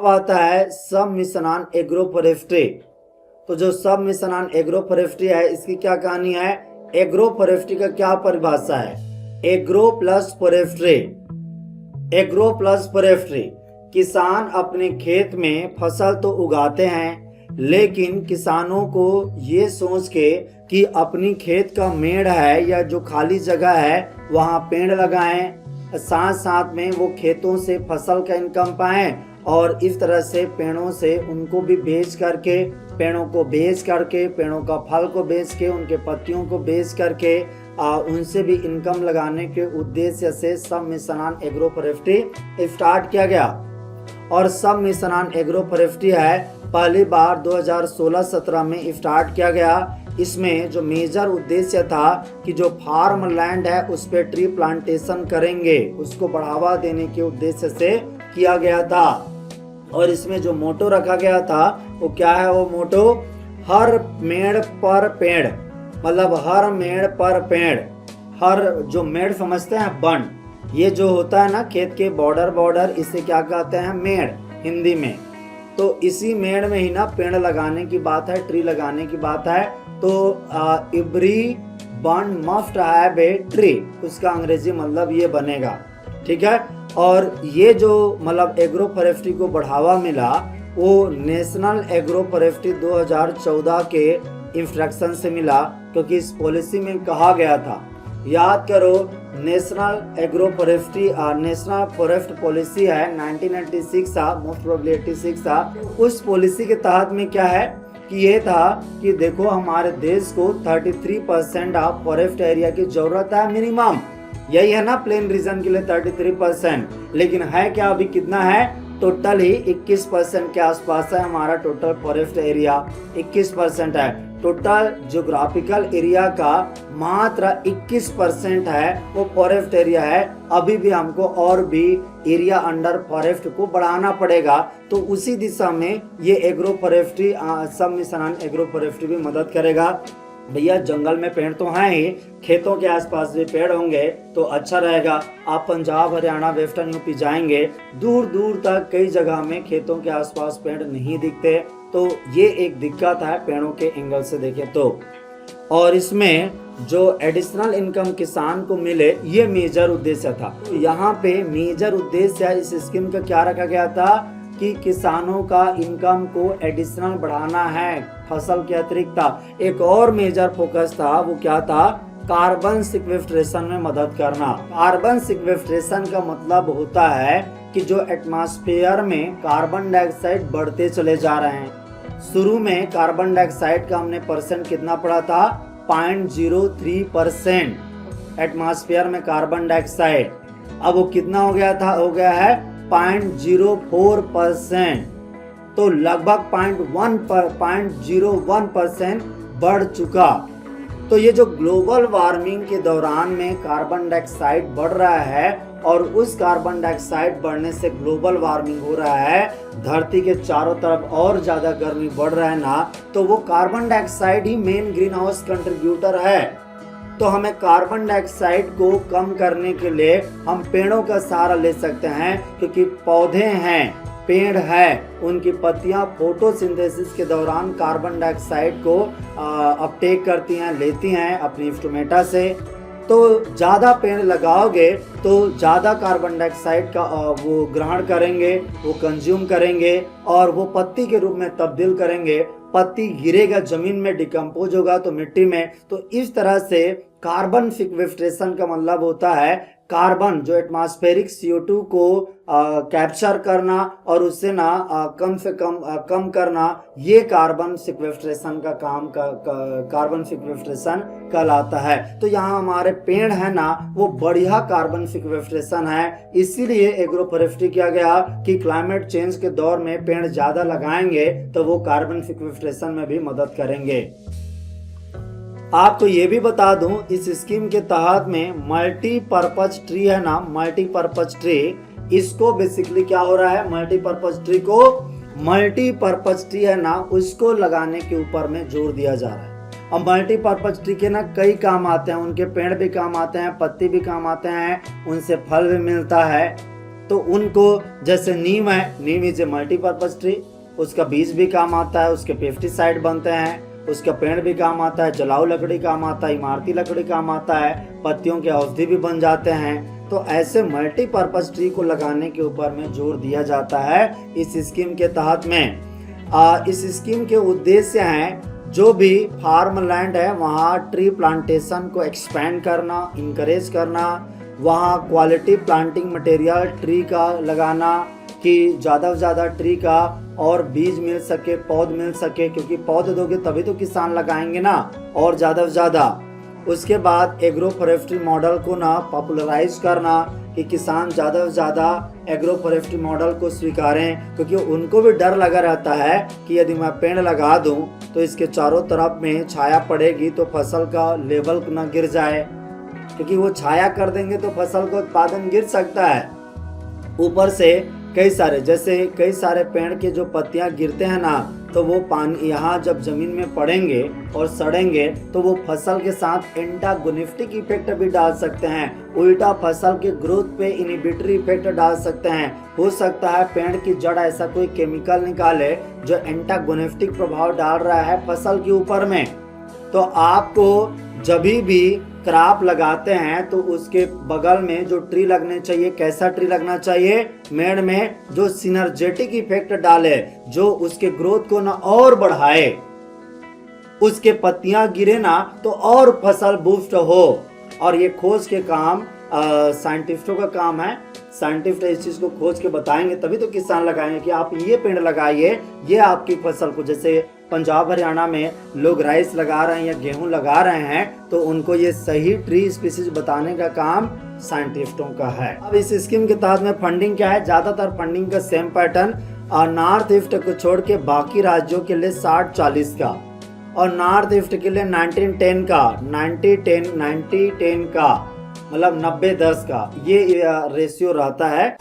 अब आता है सब मिशन एग्रो फॉरेस्ट्री। तो जो सब मिशन एग्रो फॉरेस्ट्री है, इसकी क्या कहानी है? एग्रो फॉरेस्ट्री का क्या परिभाषा है? Agro plus forestry. Agro plus forestry, किसान अपने खेत में फसल तो उगाते हैं, लेकिन किसानों को ये सोच के कि अपनी खेत का मेड़ है या जो खाली जगह है वहाँ पेड़ लगाएं, साथ साथ में वो खेतों से फसल का इनकम पाएं और इस तरह से पेड़ों से उनको भी बेच करके, पेड़ों को बेच करके, पेड़ों का फल को बेच के, उनके पत्तियों को बेच करके उनसे भी इनकम लगाने के उद्देश्य से सब मिशन एग्रो फॉरेस्ट्री स्टार्ट किया गया। और सब मिशन एग्रो फॉरेस्ट्री है पहली बार 2016-17 में स्टार्ट किया गया। इसमें जो मेजर उद्देश्य था कि जो फार्म लैंड है उस पे ट्री प्लांटेशन करेंगे, उसको बढ़ावा देने के उद्देश्य से किया गया था। और इसमें जो मोटो रखा गया था वो क्या है? वो मोटो हर मेड़ पर पेड़, मतलब हर मेड़ पर पेड़। हर जो मेड़ समझते हैं वन, ये जो होता है ना खेत के बॉर्डर, इसे क्या कहते हैं? मेड़ हिंदी में। तो इसी मेड़ में ही ना पेड़ लगाने की बात है, ट्री लगाने की बात है। तो every one must have a tree, उसका अंग्रेजी मतलब ये बनेगा, ठीक है। और ये जो मतलब एग्रो फॉरेस्ट्री को बढ़ावा मिला वो नेशनल एग्रो फॉरेस्ट्री 2014 के इंस्ट्रक्शन से मिला, क्योंकि इस पॉलिसी में कहा गया था, याद करो, national agro forestry national forest policy है 1996 था, मोस्ट प्रोबेबली 86 था। उस पॉलिसी के तहत में क्या है कि ये था कि देखो हमारे देश को 33% ऑफ फॉरेस्ट एरिया की जरूरत है मिनिमम। यही है ना प्लेन रीजन के लिए 33%, लेकिन है क्या अभी कितना है? टोटल ही 21% के आसपास है हमारा टोटल फॉरेस्ट एरिया, 21% है। टोटल ज्योग्राफिकल एरिया का मात्र 21% है वो फॉरेस्ट एरिया है। अभी भी हमको और भी एरिया अंडर फॉरेस्ट को बढ़ाना पड़ेगा। तो उसी दिशा में ये एग्रो फॉरेस्ट्री सब मिशन एग्रो फॉरेस्ट्री भी मदद करेगा। भैया जंगल में पेड़ तो हैं ही, खेतों के आसपास भी पेड़ होंगे तो अच्छा रहेगा। आप पंजाब, हरियाणा, वेस्टर्न यूपी जाएंगे, दूर दूर तक कई जगह में खेतों के आसपास पेड़ नहीं दिखते। तो ये एक दिक्कत है पेड़ों के एंगल से देखें तो। और इसमें जो एडिशनल इनकम किसान को मिले, ये मेजर उद्देश्य था। तो यहाँ पे मेजर उद्देश्य इस स्कीम का क्या रखा गया था कि किसानों का इनकम को एडिशनल बढ़ाना है फसल के अतिरिक्त। एक और मेजर फोकस था, वो क्या था? कार्बन सिक्वेस्ट्रेशन में मदद करना। कार्बन सिक्वेस्ट्रेशन का मतलब होता है कि जो एटमॉस्फेयर में कार्बन डाइऑक्साइड बढ़ते चले जा रहे हैं। शुरू में कार्बन डाइऑक्साइड का हमने परसेंट कितना पढ़ा था? 0.03% एटमॉस्फेयर में कार्बन डाइऑक्साइड। अब वो कितना हो गया था? हो गया है 0.04%। तो लगभग 0.01% बढ़ चुका। तो ये जो ग्लोबल वार्मिंग के दौरान में कार्बन डाइऑक्साइड बढ़ रहा है और उस कार्बन डाइऑक्साइड बढ़ने से ग्लोबल वार्मिंग हो रहा है, धरती के चारों तरफ और ज्यादा गर्मी बढ़ रहा है ना, तो वो कार्बन डाइऑक्साइड ही मेन ग्रीन हाउस कंट्रीब्यूटर है। तो हमें कार्बन डाइऑक्साइड को कम करने के लिए हम पेड़ों का सहारा ले सकते हैं, क्योंकि पौधे हैं, पेड़ है, उनकी पत्तियां फोटोसिंथेसिस के दौरान कार्बन डाइऑक्साइड को अपटेक करती हैं, लेती हैं अपनी स्टोमेटा से। तो ज़्यादा पेड़ लगाओगे तो ज़्यादा कार्बन डाइऑक्साइड का वो ग्रहण करेंगे, वो कंज्यूम करेंगे और वो पत्ती के रूप में तब्दील करेंगे। पत्ती गिरेगा जमीन में, डिकम्पोज होगा तो मिट्टी में। तो इस तरह से कार्बन सिक्वेस्ट्रेशन का मतलब होता है कार्बन जो एटमॉस्फेरिक CO2 को कैप्चर करना और उससे ना कम से कम करना, ये कार्बन सिक्वेस्ट्रेशन का काम कार्बन सिक्वेस्ट्रेशन कहलाता है। तो यहाँ हमारे पेड़ है ना, वो बढ़िया कार्बन सिक्वेस्ट्रेशन है। इसीलिए एग्रो फॉरेस्ट्री किया गया कि क्लाइमेट चेंज के दौर में पेड़ ज्यादा लगाएंगे तो वो कार्बन सिक्वेस्ट्रेशन में भी मदद करेंगे। आपको ये भी बता दूं, इस स्कीम के तहत में मल्टीपर्पज ट्री है ना, मल्टीपर्पज ट्री, इसको बेसिकली क्या हो रहा है? मल्टीपर्पज ट्री को, मल्टीपर्पज ट्री है ना, उसको लगाने के ऊपर में जोर दिया जा रहा है। और मल्टीपर्पज ट्री के ना कई काम आते हैं, उनके पेड़ भी काम आते हैं, पत्ती भी काम आते हैं, उनसे फल भी मिलता है। तो उनको, जैसे नीम है, नीम इज ए मल्टीपर्पज ट्री, उसका बीज भी काम आता है, उसके पेस्टिसाइड बनते हैं, उसका पेड़ भी काम आता है, जलाऊ लकड़ी काम आता है, इमारती लकड़ी काम आता है, पत्तियों के औषधि भी बन जाते हैं। तो ऐसे मल्टीपर्पज ट्री को लगाने के ऊपर में जोर दिया जाता है इस स्कीम के तहत में। इस स्कीम के उद्देश्य हैं जो भी फार्म लैंड है वहाँ ट्री प्लांटेशन को एक्सपेंड करना, इंकरेज करना, वहाँ क्वालिटी प्लांटिंग मटेरियल ट्री का लगाना कि ज़्यादा से ज़्यादा ट्री का और बीज मिल सके, पौध मिल सके, क्योंकि पौध दोगे तभी तो किसान लगाएंगे ना, और ज़्यादा से ज़्यादा। उसके बाद एग्रो फॉरेस्ट्री मॉडल को ना पॉपुलराइज करना कि किसान ज़्यादा से ज़्यादा एग्रो फॉरेस्ट्री मॉडल को स्वीकारें, क्योंकि उनको भी डर लगा रहता है कि यदि मैं पेड़ लगा दूं तो इसके चारों तरफ में छाया पड़ेगी तो फसल का लेवल ना गिर जाए, क्योंकि वो छाया कर देंगे तो फसल का उत्पादन गिर सकता है। ऊपर से कई सारे पेड़ के जो पत्तियां गिरते हैं ना, तो वो पानी यहाँ जब जमीन में पड़ेंगे और सड़ेंगे तो वो फसल के साथ एंटागोनिस्टिक इफेक्ट भी डाल सकते हैं, उल्टा फसल के ग्रोथ पे इनहिबिटरी इफेक्ट डाल सकते हैं। हो सकता है पेड़ की जड़ ऐसा कोई केमिकल निकाले जो एंटागोनिस्टिक प्रभाव डाल रहा है फसल के ऊपर में। तो आपको जब भी क्रॉप लगाते हैं तो उसके बगल में जो ट्री लगने चाहिए, कैसा ट्री लगना चाहिए, मेड़ में जो सिनर्जेटिक इफेक्ट डाले, जो उसके ग्रोथ को ना और बढ़ाए, उसके पत्तियां गिरे ना तो और फसल बूस्ट हो। और ये खोज के काम साइंटिस्टों का काम है। साइंटिस्ट इस चीज को खोज के बताएंगे तभी तो किसान लगाएंगे कि आप ये पेड़ लगाइए, ये आपकी फसल को, जैसे पंजाब हरियाणा में लोग राइस लगा रहे हैं या गेहूं लगा रहे हैं, तो उनको ये सही ट्री स्पीसीज बताने का काम साइंटिस्टों का है। अब इस स्कीम के तहत में फंडिंग क्या है, ज्यादातर फंडिंग का सेम पैटर्न और नॉर्थ ईस्ट को छोड़ के बाकी राज्यों के लिए 60-40 का, और नॉर्थ ईस्ट के लिए 19-10 का, 90-10 का, मतलब 90-10 का ये रेशियो रहता है।